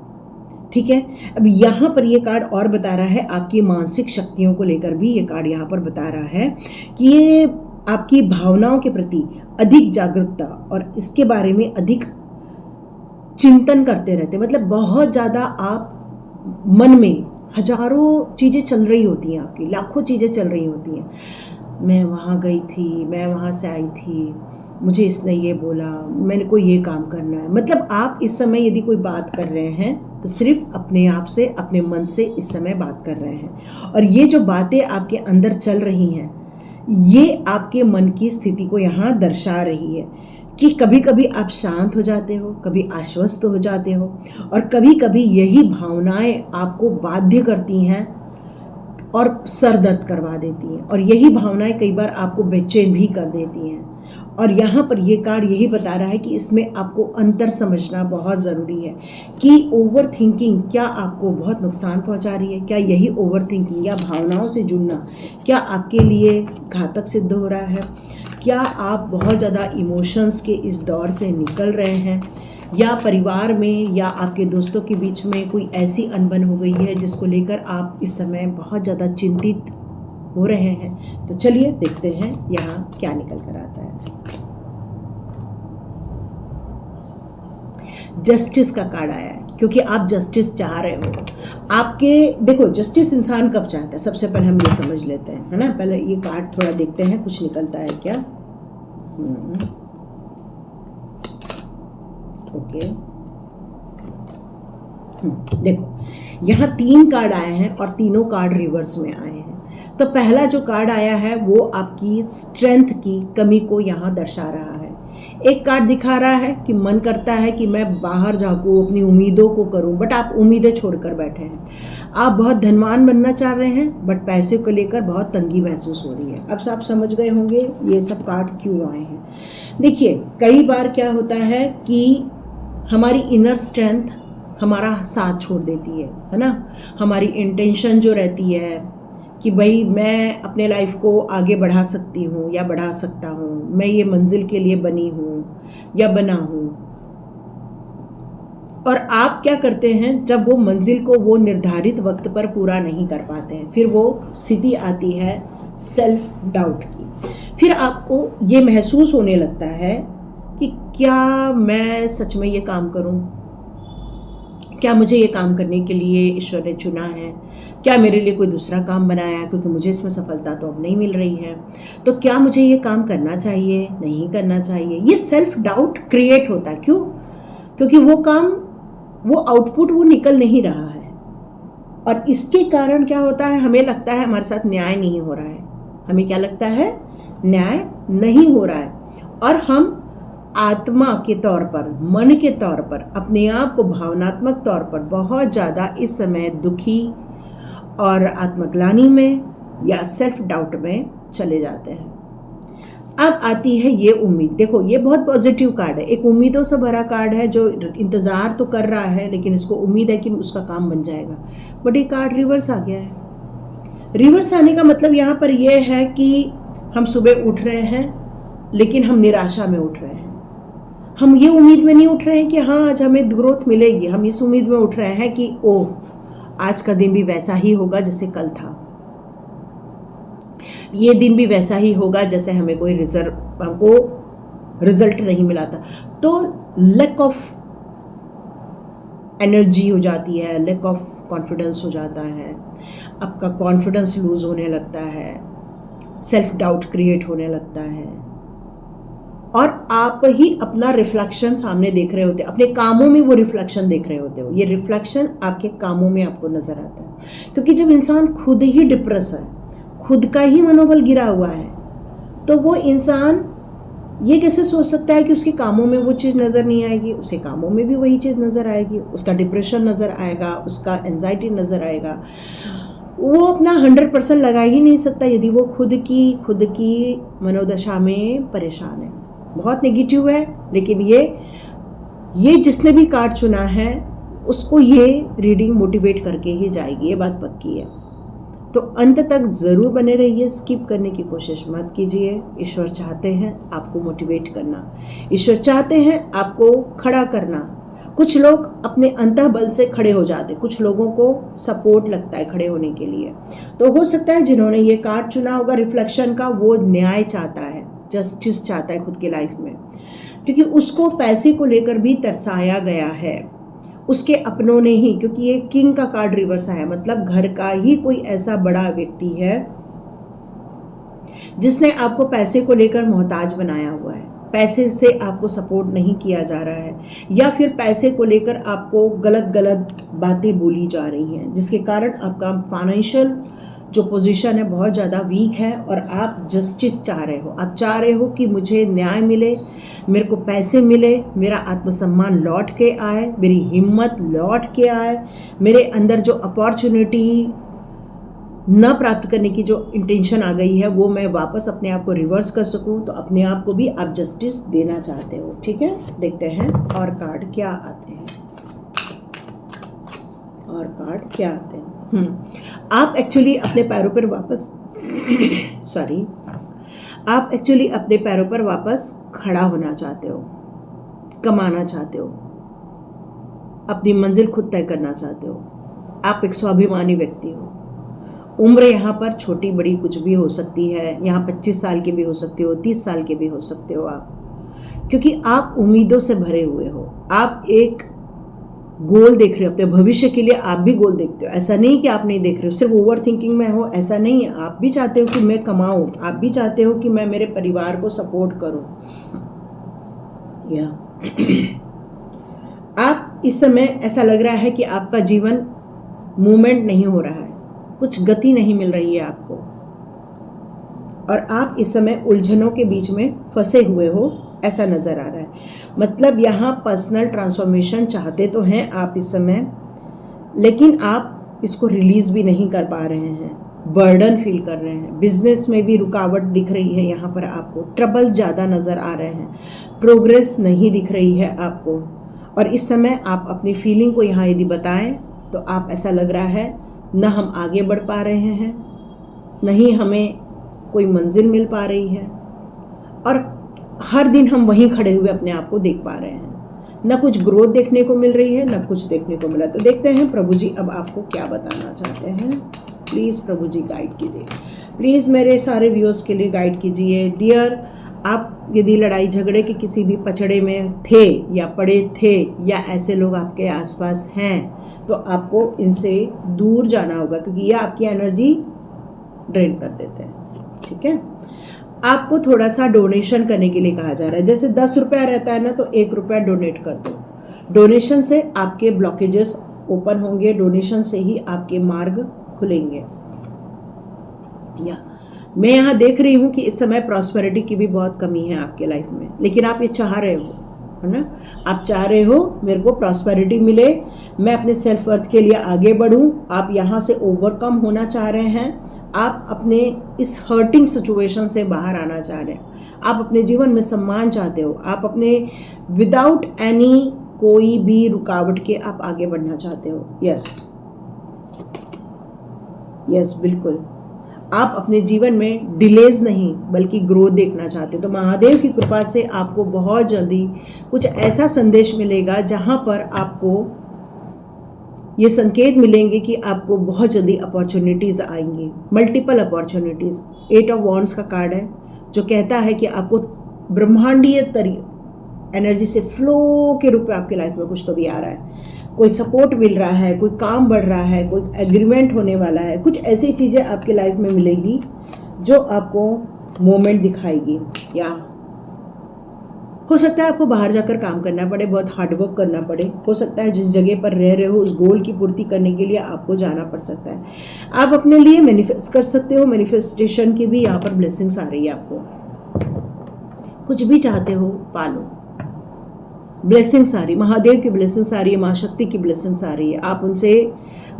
ठीक है। अब यहाँ पर ये कार्ड और बता रहा है आपकी मानसिक शक्तियों को लेकर भी ये कार्ड यहाँ पर बता रहा है कि ये आपकी भावनाओं के प्रति अधिक जागरूकता और इसके बारे में अधिक चिंतन करते रहते। मतलब बहुत ज़्यादा आप मन में हजारों चीज़ें चल रही होती हैं, आपकी लाखों चीज़ें चल रही होती हैं। मैं वहाँ गई थी, मैं वहाँ से आई थी, मुझे इसने ये बोला, मैंने को ये काम करना है। मतलब आप इस समय यदि कोई बात कर रहे हैं तो सिर्फ अपने आप से, अपने मन से इस समय बात कर रहे हैं। और ये जो बातें आपके अंदर चल रही हैं ये आपके मन की स्थिति को यहाँ दर्शा रही है कि कभी कभी आप शांत हो जाते हो, कभी आश्वस्त हो जाते हो, और कभी कभी यही भावनाएं आपको बाध्य करती हैं और सर दर्द करवा देती हैं, और यही भावनाएं कई बार आपको बेचैन भी कर देती हैं। और यहाँ पर ये कार्ड यही बता रहा है कि इसमें आपको अंतर समझना बहुत ज़रूरी है कि ओवर थिंकिंग क्या आपको बहुत नुकसान पहुँचा रही है, क्या यही ओवर थिंकिंग या भावनाओं से जुड़ना क्या आपके लिए घातक सिद्ध हो रहा है, क्या आप बहुत ज़्यादा इमोशंस के इस दौर से निकल रहे हैं, या परिवार में या आपके दोस्तों के बीच में कोई ऐसी अनबन हो गई है जिसको लेकर आप इस समय बहुत ज़्यादा चिंतित हो रहे हैं। तो चलिए देखते हैं यहाँ क्या निकल कर आता है। जस्टिस का कार्ड आया है क्योंकि आप जस्टिस चाह रहे हो। आपके देखो जस्टिस इंसान कब चाहता है, सबसे पहले हम ये समझ लेते हैं, है ना। पहले ये कार्ड थोड़ा देखते हैं कुछ निकलता है क्या। ओके, देखो यहाँ 3 कार्ड आए हैं और तीनों कार्ड रिवर्स में आए हैं। तो पहला जो कार्ड आया है वो आपकी स्ट्रेंथ की कमी को यहाँ दर्शा रहा है। एक कार्ड दिखा रहा है कि मन करता है कि मैं बाहर झांकूं, अपनी उम्मीदों को करूं, बट आप उम्मीदें छोड़कर बैठे हैं। आप बहुत धनवान बनना चाह रहे हैं बट पैसे को लेकर बहुत तंगी महसूस हो रही है। अब आप समझ गए होंगे ये सब कार्ड क्यों आए हैं। देखिए कई बार क्या होता है कि हमारी इनर स्ट्रेंथ हमारा साथ छोड़ देती है ना। हमारी इंटेंशन जो रहती है कि भाई मैं अपने लाइफ को आगे बढ़ा सकती हूँ या बढ़ा सकता हूँ, मैं ये मंजिल के लिए बनी हूँ या बना हूँ, और आप क्या करते हैं जब वो मंजिल को वो निर्धारित वक्त पर पूरा नहीं कर पाते हैं, फिर वो स्थिति आती है सेल्फ डाउट की। फिर आपको ये महसूस होने लगता है कि क्या मैं सच में ये काम करूँ, क्या मुझे ये काम करने के लिए ईश्वर ने चुना है? क्या मेरे लिए कोई दूसरा काम बनाया है, क्योंकि मुझे इसमें सफलता तो अब नहीं मिल रही है? तो क्या मुझे ये काम करना चाहिए, नहीं करना चाहिए? ये सेल्फ डाउट क्रिएट होता है। क्यों? क्योंकि वो काम, वो आउटपुट वो निकल नहीं रहा है, और इसके कारण क्या होता है, हमें लगता है हमारे साथ न्याय नहीं हो रहा है। हमें क्या लगता है? न्याय नहीं हो रहा है, और हम आत्मा के तौर पर, मन के तौर पर, अपने आप को भावनात्मक तौर पर बहुत ज़्यादा इस समय दुखी और आत्मग्लानि में या सेल्फ डाउट में चले जाते हैं। अब आती है ये उम्मीद। देखो, ये बहुत पॉजिटिव कार्ड है, एक उम्मीदों से भरा कार्ड है जो इंतज़ार तो कर रहा है, लेकिन इसको उम्मीद है कि उसका काम बन जाएगा। बट ये कार्ड रिवर्स आ गया है। रिवर्स आने का मतलब यहाँ पर यह है कि हम सुबह उठ रहे हैं, लेकिन हम निराशा में उठ रहे हैं। हम ये उम्मीद में नहीं उठ रहे हैं कि हाँ आज हमें ग्रोथ मिलेगी। हम इस उम्मीद में उठ रहे हैं कि ओह, आज का दिन भी वैसा ही होगा जैसे कल था, ये दिन भी वैसा ही होगा जैसे हमको रिजल्ट नहीं मिला था। तो लैक ऑफ एनर्जी हो जाती है, लैक ऑफ कॉन्फिडेंस हो जाता है, आपका कॉन्फिडेंस लूज होने लगता है, सेल्फ डाउट क्रिएट होने लगता है, और आप ही अपना रिफ्लेक्शन सामने देख रहे होते हो, अपने कामों में वो रिफ्लेक्शन देख रहे होते हो। ये रिफ्लेक्शन आपके कामों में आपको नजर आता है, क्योंकि जब इंसान खुद ही डिप्रेस है, खुद का ही मनोबल गिरा हुआ है, तो वो इंसान ये कैसे सोच सकता है कि उसके कामों में वो चीज़ नज़र नहीं आएगी? उसके कामों में भी वही चीज़ नज़र आएगी, उसका डिप्रेशन नज़र आएगा, उसका एंजाइटी नज़र आएगा। वो अपना 100% लगा ही नहीं सकता यदि वो खुद की मनोदशा में परेशान है, बहुत नेगेटिव है। लेकिन ये जिसने भी कार्ड चुना है उसको ये रीडिंग मोटिवेट करके ही जाएगी, ये बात पक्की है। तो अंत तक ज़रूर बने रहिए, स्किप करने की कोशिश मत कीजिए। ईश्वर चाहते हैं आपको मोटिवेट करना, ईश्वर चाहते हैं आपको खड़ा करना। कुछ लोग अपने अंतः बल से खड़े हो जाते, कुछ लोगों को सपोर्ट लगता है खड़े होने के लिए। तो हो सकता है जिन्होंने ये कार्ड चुना होगा रिफ्लेक्शन का, वो न्याय चाहता है, जस्टिस चाहता है खुद की लाइफ में, क्योंकि उसको पैसे को लेकर भी तरसाया गया है उसके अपनों ने ही। क्योंकि ये किंग का कार्ड रिवर्स आया, मतलब घर का ही कोई ऐसा बड़ा व्यक्ति है जिसने आपको पैसे को लेकर मोहताज बनाया हुआ है, पैसे से आपको सपोर्ट नहीं किया जा रहा है, या फिर पैसे को लेकर आपको गलत बातें बोली जा रही हैं, जिसके कारण आपका फाइनेंशियल जो पोजीशन है बहुत ज़्यादा वीक है, और आप जस्टिस चाह रहे हो। आप चाह रहे हो कि मुझे न्याय मिले, मेरे को पैसे मिले, मेरा आत्मसम्मान लौट के आए, मेरी हिम्मत लौट के आए, मेरे अंदर जो अपॉर्चुनिटी न प्राप्त करने की जो इंटेंशन आ गई है वो मैं वापस अपने आप को रिवर्स कर सकूं। तो अपने आप को भी आप जस्टिस देना चाहते हो। ठीक है, देखते हैं और कार्ड क्या आते हैं, और कार्ड क्या आते हैं। आप एक्चुअली अपने पैरों पर वापस आप एक्चुअली अपने पैरों पर वापस खड़ा होना चाहते हो, कमाना चाहते हो, अपनी मंजिल खुद तय करना चाहते हो। आप एक स्वाभिमानी व्यक्ति हो। उम्र यहाँ पर छोटी बड़ी कुछ भी हो सकती है, यहाँ 25 साल के भी हो सकते हो, 30 साल के भी हो सकते हो आप, क्योंकि आप उम्मीदों से भरे हुए हो। आप एक गोल देख रहे हो अपने भविष्य के लिए, आप भी गोल देखते हो। ऐसा नहीं कि आप नहीं देख रहे हो, सिर्फ ओवर थिंकिंग में हो, ऐसा नहीं है। आप भी चाहते हो कि मैं कमाऊं, आप भी चाहते हो कि मैं मेरे परिवार को सपोर्ट करूं। या आप इस समय ऐसा लग रहा है कि आपका जीवन मूवमेंट नहीं हो रहा है, कुछ गति नहीं मिल रही है आपको, और आप इस समय उलझनों के बीच में फंसे हुए हो, ऐसा नज़र आ रहा है। मतलब यहाँ पर्सनल ट्रांसफॉर्मेशन चाहते तो हैं आप इस समय, लेकिन आप इसको रिलीज़ भी नहीं कर पा रहे हैं, बर्डन फील कर रहे हैं। बिजनेस में भी रुकावट दिख रही है, यहाँ पर आपको ट्रबल ज़्यादा नज़र आ रहे हैं, प्रोग्रेस नहीं दिख रही है आपको। और इस समय आप अपनी फीलिंग को यहाँ यदि बताएं तो आप ऐसा लग रहा है न हम आगे बढ़ पा रहे हैं, न ही हमें कोई मंजिल मिल पा रही है, और हर दिन हम वहीं खड़े हुए अपने आप को देख पा रहे हैं, न कुछ ग्रोथ देखने को मिल रही है, न कुछ देखने को मिला। तो देखते हैं प्रभु जी अब आपको क्या बताना चाहते हैं। प्लीज़ प्रभु जी गाइड कीजिए, प्लीज़ मेरे सारे व्यूअर्स के लिए गाइड कीजिए। डियर आप यदि लड़ाई झगड़े के किसी भी पचड़े में थे या पड़े थे या ऐसे लोग आपके आसपास हैं तो आपको इनसे दूर जाना होगा, क्योंकि ये आपकी एनर्जी ड्रेन कर देते हैं। ठीक है, आपको थोड़ा सा डोनेशन करने के लिए कहा जा रहा है। जैसे 10 रुपया रहता है ना, तो 1 रुपया डोनेट कर दो। डोनेशन से आपके ब्लॉकेजेस ओपन होंगे, डोनेशन से ही आपके मार्ग खुलेंगे। या मैं यहाँ देख रही हूँ कि इस समय प्रॉस्पेरिटी की भी बहुत कमी है आपके लाइफ में, लेकिन आप ये चाह रहे हो, है ना, आप चाह रहे हो मेरे को प्रॉस्पेरिटी मिले, मैं अपने सेल्फ वर्थ के लिए आगे बढ़ूँ। आप यहाँ से ओवरकम होना चाह रहे हैं, आप अपने इस हर्टिंग सिचुएशन से बाहर आना चाह रहे हैं, आप अपने जीवन में सम्मान चाहते हो, आप अपने विदाउट एनी कोई भी रुकावट के आप आगे बढ़ना चाहते हो। यस, बिल्कुल, आप अपने जीवन में डिलेज नहीं बल्कि ग्रोथ देखना चाहते। तो महादेव की कृपा से आपको बहुत जल्दी कुछ ऐसा संदेश मिलेगा जहां पर आपको ये संकेत मिलेंगे कि आपको बहुत जल्दी अपॉर्चुनिटीज़ आएंगी, मल्टीपल अपॉर्चुनिटीज़। 8 ऑफ वॉन्ड्स का कार्ड है जो कहता है कि आपको ब्रह्मांडीय एनर्जी से फ्लो के रूप में आपकी लाइफ में कुछ तो भी आ रहा है, कोई सपोर्ट मिल रहा है, कोई काम बढ़ रहा है, कोई एग्रीमेंट होने वाला है, कुछ ऐसी चीज़ें आपकी लाइफ में मिलेगी जो आपको मोमेंट दिखाएगी। या हो सकता है आपको बाहर जाकर काम करना पड़े, बहुत हार्डवर्क करना पड़े, हो सकता है जिस जगह पर रह रहे हो उस गोल की पूर्ति करने के लिए आपको जाना पड़ सकता है। आप अपने लिए मैनिफेस्ट कर सकते हो, मैनिफेस्टेशन की भी यहाँ पर ब्लेसिंग्स आ रही है। आपको कुछ भी चाहते हो पालो, ब्लेसिंग्स आ रही, महादेव की ब्लेसिंग्स आ रही है, माँ शक्ति की ब्लेसिंग्स आ रही है। आप उनसे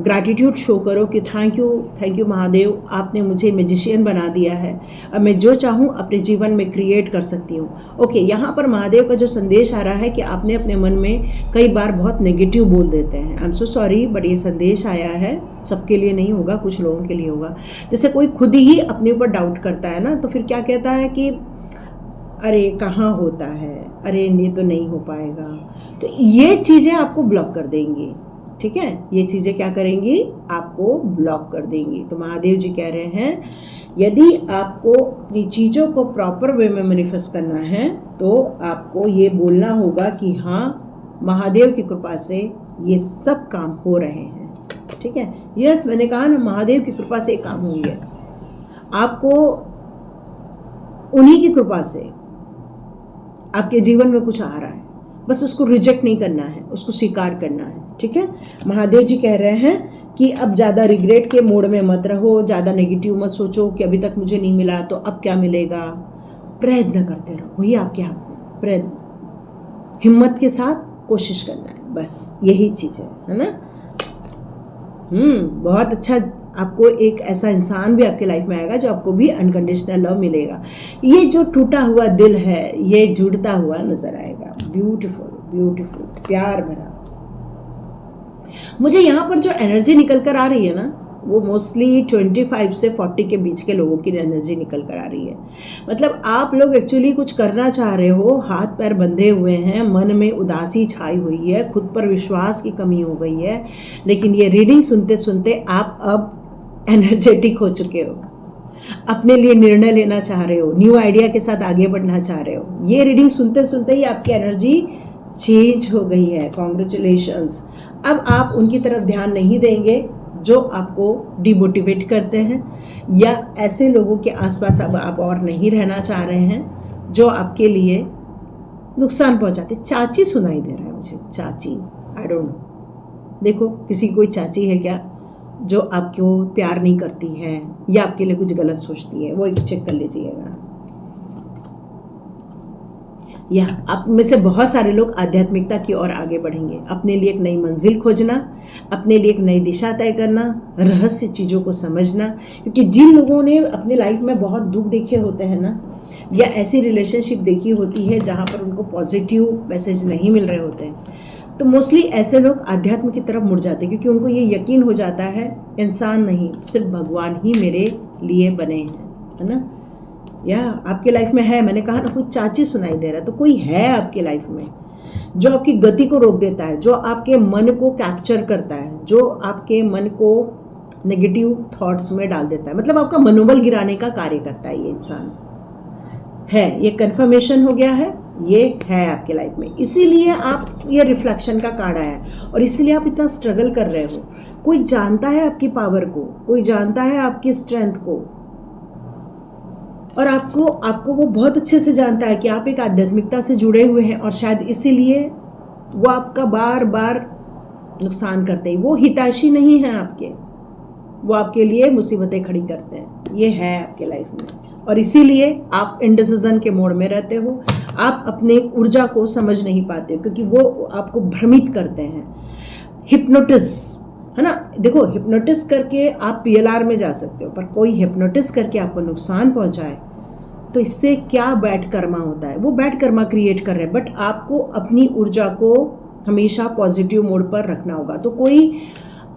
ग्रैटिट्यूड शो करो कि थैंक यू महादेव, आपने मुझे मैजिशियन बना दिया है, अब मैं जो चाहूँ अपने जीवन में क्रिएट कर सकती हूँ। ओके, यहाँ पर महादेव का जो संदेश आ रहा है कि आपने अपने मन में कई बार बहुत नेगेटिव बोल देते हैं। I am so sorry, but ये संदेश आया है, सबके लिए नहीं होगा, कुछ लोगों के लिए होगा। जैसे कोई खुद ही अपने ऊपर डाउट करता है ना, तो फिर क्या कहता है कि अरे कहाँ होता है, अरे ये तो नहीं हो पाएगा। तो ये चीज़ें आपको ब्लॉक कर देंगी। ठीक है, ये चीज़ें क्या करेंगी, आपको ब्लॉक कर देंगी। तो महादेव जी कह रहे हैं यदि आपको अपनी चीज़ों को प्रॉपर वे में मैनिफेस्ट करना है तो आपको ये बोलना होगा कि हाँ, महादेव की कृपा से ये सब काम हो रहे हैं। ठीक है, यस, मैंने कहा ना, महादेव की कृपा से काम हुई है। आपको उन्हीं की कृपा से आपके जीवन में कुछ आ रहा है, बस उसको रिजेक्ट नहीं करना है, उसको स्वीकार करना है। ठीक है, महादेव जी कह रहे हैं कि अब ज़्यादा रिग्रेट के मोड में मत रहो, ज़्यादा नेगेटिव मत सोचो कि अभी तक मुझे नहीं मिला तो अब क्या मिलेगा। प्रयत्न करते रहो, वही आपके हाथ में, प्रयत्न, हिम्मत के साथ कोशिश करना है, बस यही चीज़ है ना। बहुत अच्छा, आपको एक ऐसा इंसान भी आपके लाइफ में आएगा जो आपको भी अनकंडीशनल लव मिलेगा। ये जो टूटा हुआ दिल है ये जुड़ता हुआ नजर आएगा। ब्यूटीफुल ब्यूटीफुल, प्यार भरा। मुझे यहाँ पर जो एनर्जी निकल कर आ रही है ना, वो मोस्टली 25 से 40 के बीच के लोगों की एनर्जी निकल कर आ रही है। मतलब आप लोग एक्चुअली कुछ करना चाह रहे हो, हाथ पैर बंधे हुए हैं, मन में उदासी छाई हुई है, खुद पर विश्वास की कमी हो गई है, लेकिन ये रीडिंग सुनते सुनते आप अब एनर्जेटिक हो चुके हो, अपने लिए निर्णय लेना चाह रहे हो, न्यू आइडिया के साथ आगे बढ़ना चाह रहे हो। ये रीडिंग सुनते सुनते ही आपकी एनर्जी चेंज हो गई है। कॉन्ग्रेचुलेशंस। अब आप उनकी तरफ ध्यान नहीं देंगे जो आपको डिमोटिवेट करते हैं, या ऐसे लोगों के आसपास अब आप और नहीं रहना चाह रहे हैं जो आपके लिए नुकसान पहुंचाते। चाची सुनाई दे रहा है मुझे, चाची, आई डोंट नो। देखो, किसी कोई चाची है क्या जो आपको प्यार नहीं करती है या आपके लिए कुछ गलत सोचती है, वो एक चेक कर लीजिएगा। या आप में से बहुत सारे लोग आध्यात्मिकता की ओर आगे बढ़ेंगे, अपने लिए एक नई मंजिल खोजना, अपने लिए एक नई दिशा तय करना, रहस्य चीज़ों को समझना। क्योंकि जिन लोगों ने अपने लाइफ में बहुत दुख देखे होते हैं ना, या ऐसी रिलेशनशिप देखी होती है जहाँ पर उनको पॉजिटिव मैसेज नहीं मिल रहे होते हैं, तो मोस्टली ऐसे लोग आध्यात्म की तरफ मुड़ जाते हैं, क्योंकि उनको ये यकीन हो जाता है इंसान नहीं, सिर्फ भगवान ही मेरे लिए बने हैं, है ना। या आपके लाइफ में है, मैंने कहा ना, कोई चाची सुनाई दे रहा है, तो कोई है आपके लाइफ में जो आपकी गति को रोक देता है, जो आपके मन को कैप्चर करता है, जो आपके मन को नेगेटिव थॉट्स में डाल देता है, मतलब आपका मनोबल गिराने का कार्य करता है ये इंसान। है, ये कंफर्मेशन हो गया है, ये है आपके लाइफ में। इसीलिए आप ये रिफ्लेक्शन का कार्ड आया है और इसीलिए आप इतना स्ट्रगल कर रहे हो। कोई जानता है आपकी पावर को, कोई जानता है आपकी स्ट्रेंथ को, और आपको वो बहुत अच्छे से जानता है कि आप एक आध्यात्मिकता से जुड़े हुए हैं, और शायद इसीलिए वो आपका बार बार नुकसान करते हैं। वो हितैषी नहीं है आपके, वो आपके लिए मुसीबतें खड़ी करते हैं। ये है आपके लाइफ में, और इसीलिए आप इंडिसिजन के मोड में रहते हो। आप अपने ऊर्जा को समझ नहीं पाते हो क्योंकि वो आपको भ्रमित करते हैं। हिप्नोटिस है ना, देखो हिप्नोटिस करके आप PLR में जा सकते हो, पर कोई हिप्नोटिस करके आपको नुकसान पहुंचाए तो इससे क्या बैड कर्मा होता है। वो बैड कर्मा क्रिएट कर रहे हैं, बट आपको अपनी ऊर्जा को हमेशा पॉजिटिव मोड पर रखना होगा। तो कोई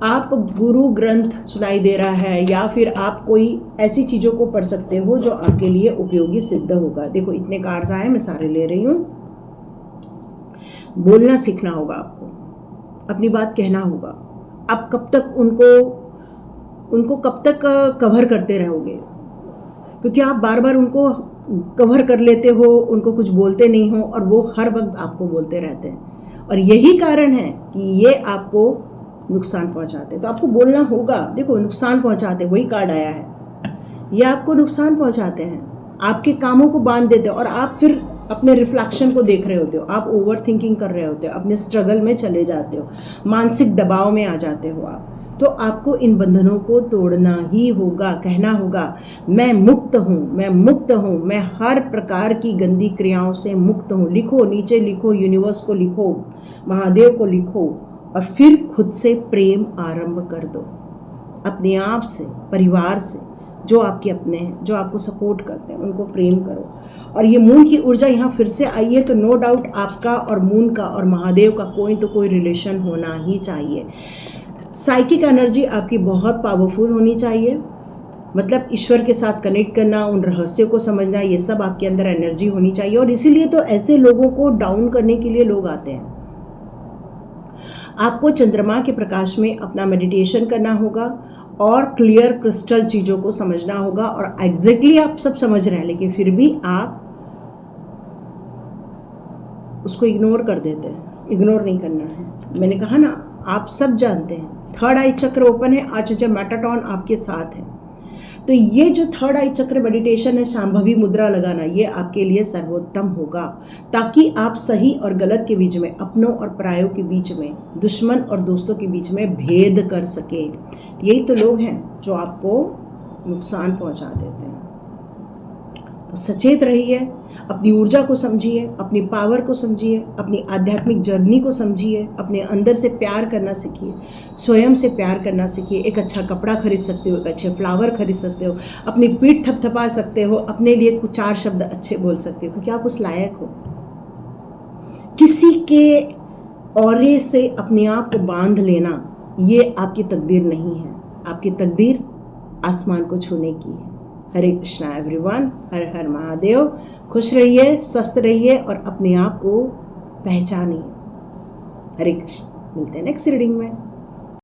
आप गुरु ग्रंथ सुनाई दे रहा है या फिर आप कोई ऐसी चीज़ों को पढ़ सकते हो जो आपके लिए उपयोगी सिद्ध होगा। देखो इतने कार्ड्स आए, मैं सारे ले रही हूँ। बोलना सीखना होगा आपको, अपनी बात कहना होगा। आप कब तक उनको कब तक कवर करते रहोगे, क्योंकि आप बार बार उनको कवर कर लेते हो, उनको कुछ बोलते नहीं हो और वो हर वक्त आपको बोलते रहते हैं, और यही कारण है कि ये आपको नुकसान पहुंचाते। तो आपको बोलना होगा। देखो नुकसान पहुंचाते, वही कार्ड आया है, ये आपको नुकसान पहुंचाते हैं, आपके कामों को बांध देते हो, और आप फिर अपने रिफ्लेक्शन को देख रहे होते हो, आप ओवर थिंकिंग कर रहे होते हो, अपने स्ट्रगल में चले जाते हो, मानसिक दबाव में आ जाते हो आप। तो आपको इन बंधनों को तोड़ना ही होगा, कहना होगा मैं मुक्त हूँ, मैं मुक्त हूँ, मैं हर प्रकार की गंदी क्रियाओं से मुक्त हूँ। लिखो, नीचे लिखो, यूनिवर्स को लिखो, महादेव को लिखो, और फिर खुद से प्रेम आरंभ कर दो, अपने आप से, परिवार से, जो आपके अपने हैं, जो आपको सपोर्ट करते हैं, उनको प्रेम करो। और ये मून की ऊर्जा यहाँ फिर से आई है, तो नो डाउट आपका और मून का और महादेव का कोई तो कोई रिलेशन होना ही चाहिए। साइकिक एनर्जी आपकी बहुत पावरफुल होनी चाहिए, मतलब ईश्वर के साथ कनेक्ट करना, उन रहस्यों को समझना, ये सब आपके अंदर एनर्जी होनी चाहिए। और इसीलिए तो ऐसे लोगों को डाउन करने के लिए लोग आते हैं। आपको चंद्रमा के प्रकाश में अपना मेडिटेशन करना होगा और क्लियर क्रिस्टल चीज़ों को समझना होगा। और एग्जैक्टली आप सब समझ रहे हैं, लेकिन फिर भी आप उसको इग्नोर कर देते हैं। इग्नोर नहीं करना है, मैंने कहा ना, आप सब जानते हैं। थर्ड आई चक्र ओपन है, आचार्य मेटाट्रॉन आपके साथ है। तो ये जो थर्ड आई चक्र मेडिटेशन है, शांभवी मुद्रा लगाना, ये आपके लिए सर्वोत्तम होगा, ताकि आप सही और गलत के बीच में, अपनों और परायों के बीच में, दुश्मन और दोस्तों के बीच में भेद कर सके। यही तो लोग हैं जो आपको नुकसान पहुंचा देते हैं। तो सचेत रहिए, अपनी ऊर्जा को समझिए, अपनी पावर को समझिए, अपनी आध्यात्मिक जर्नी को समझिए, अपने अंदर से प्यार करना सीखिए, स्वयं से प्यार करना सीखिए। एक अच्छा कपड़ा खरीद सकते हो, एक अच्छे फ्लावर खरीद सकते हो, अपनी पीठ थपथपा सकते हो, अपने लिए कुछ 4 शब्द अच्छे बोल सकते हो, क्योंकि आप उस लायक हो। किसी के औरे से अपने आप को बांध लेना, ये आपकी तकदीर नहीं है। आपकी तकदीर आसमान को छूने की है। हरे कृष्णा एवरीवन, हर हर महादेव। खुश रहिए, स्वस्थ रहिए और अपने आप को पहचानिए। हरे कृष्ण। मिलते हैं नेक्स्ट रीडिंग में।